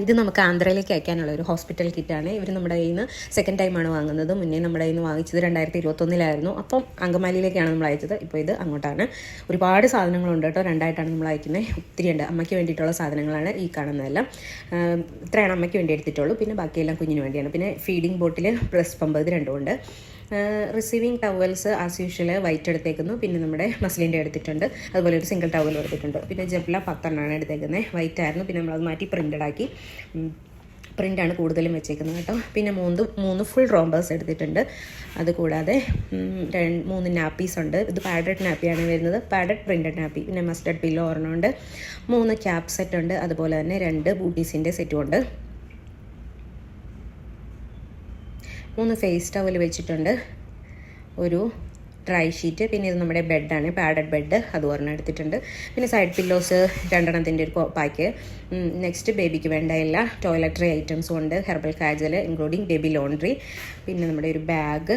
ഇത് നമുക്ക് ആന്ധ്രയിലേക്ക് അയക്കാനുള്ള ഒരു ഹോസ്പിറ്റൽ കിറ്റാണ്. ഇവർ നമ്മുടെ കയ്യിൽ നിന്ന് സെക്കൻഡ് ടൈമാണ് വാങ്ങുന്നത്. മുന്നേ നമ്മുടെ കയ്യിൽ നിന്ന് വാങ്ങിച്ചത് 2021 അപ്പം അങ്കമാലിയിലേക്കാണ് നമ്മൾ അയച്ചത്. ഇപ്പോൾ ഇത് അങ്ങോട്ടാണ്. ഒരുപാട് സാധനങ്ങളുണ്ട് കേട്ടോ. രണ്ടായിട്ടാണ് നമ്മൾ അയക്കുന്നത്. ഒത്തിരി ഉണ്ട്. അമ്മയ്ക്ക് വേണ്ടിയിട്ടുള്ള സാധനങ്ങളാണ് ഈ കാണുന്നതെല്ലാം. ഇത്രയാണ് അമ്മയ്ക്ക് വേണ്ടി എടുത്തിട്ടുള്ളൂ. പിന്നെ ബാക്കിയെല്ലാം കുഞ്ഞിന് വേണ്ടിയാണ്. പിന്നെ ഫീഡിംഗ് ബോട്ടിൽ, ബ്രസ്റ്റ് പമ്പ്, ഇത് രണ്ടുമുണ്ട്. Receiving towels as usual white എടുത്തേക്കുന്നു. പിന്നെ നമ്മുടെ മസ്ലിൻ്റെ എടുത്തിട്ടുണ്ട്. അതുപോലെ ഒരു സിംഗിൾ ടവൽ എടുത്തിട്ടുണ്ട്. പിന്നെ ജബ്ല 10 എടുത്തേക്കുന്നത്. വൈറ്റ് ആയിരുന്നു. പിന്നെ നമ്മളത് മാറ്റി പ്രിൻ്റഡ് ആക്കി. പ്രിൻ്റാണ് കൂടുതലും വെച്ചേക്കുന്നത് കേട്ടോ. പിന്നെ മൂന്ന് ഫുൾ റോംബേഴ്സ് എടുത്തിട്ടുണ്ട്. അതുകൂടാതെ 3 നാപ്പീസ് ഉണ്ട്. ഇത് പാഡഡ് നാപ്പിയാണ് വരുന്നത്. Padded printed nappy. പിന്നെ മസ്റ്റർഡ് പില്ലോ ഒരെണ്ണമുണ്ട്. 3 ക്യാപ് സെറ്റ് ഉണ്ട്. അതുപോലെ തന്നെ 2 ബൂട്ടീസിൻ്റെ സെറ്റും ഉണ്ട്. 3 ഫേസ് ടവൽ വെച്ചിട്ടുണ്ട്. ഒരു ഡ്രൈ ഷീറ്റ്. പിന്നെ ഇത് നമ്മുടെ ബെഡാണ്, പാഡഡ് ബെഡ്, അത് ഒരെണ്ണം എടുത്തിട്ടുണ്ട്. പിന്നെ സൈഡ് പില്ലോസ് 2 ഒരു പാക്ക്. നെക്സ്റ്റ് ബേബിക്ക് വേണ്ട എല്ലാ ടോയ്ലറ്ററി ഐറ്റംസും ഉണ്ട്. Herbal kajal including baby laundry. പിന്നെ നമ്മുടെ ഒരു ബാഗ്.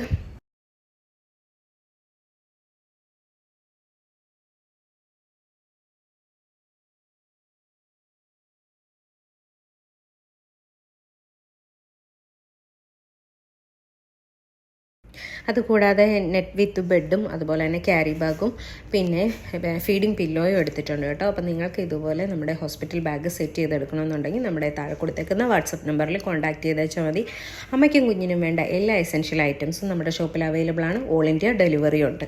അതുകൂടാതെ നെറ്റ് വിത്ത് ബെഡും അതുപോലെ തന്നെ ക്യാരി ബാഗും പിന്നെ ഫീഡിംഗ് പില്ലോയും എടുത്തിട്ടുണ്ട് കേട്ടോ. അപ്പം നിങ്ങൾക്ക് ഇതുപോലെ നമ്മുടെ ഹോസ്പിറ്റൽ ബാഗ് സെറ്റ് ചെയ്തെടുക്കണമെന്നുണ്ടെങ്കിൽ നമ്മുടെ താഴെ കൊടുത്തേക്കുന്ന വാട്സപ്പ് നമ്പറിൽ കോൺടാക്ട് ചെയ്തേച്ചാൽ മതി. അമ്മയ്ക്കും കുഞ്ഞിനും വേണ്ട എല്ലാ എസെൻഷ്യൽ ഐറ്റംസും നമ്മുടെ ഷോപ്പിൽ അവൈലബിൾ ആണ്. ഓൾ ഇന്ത്യ ഡെലിവറി ഉണ്ട്.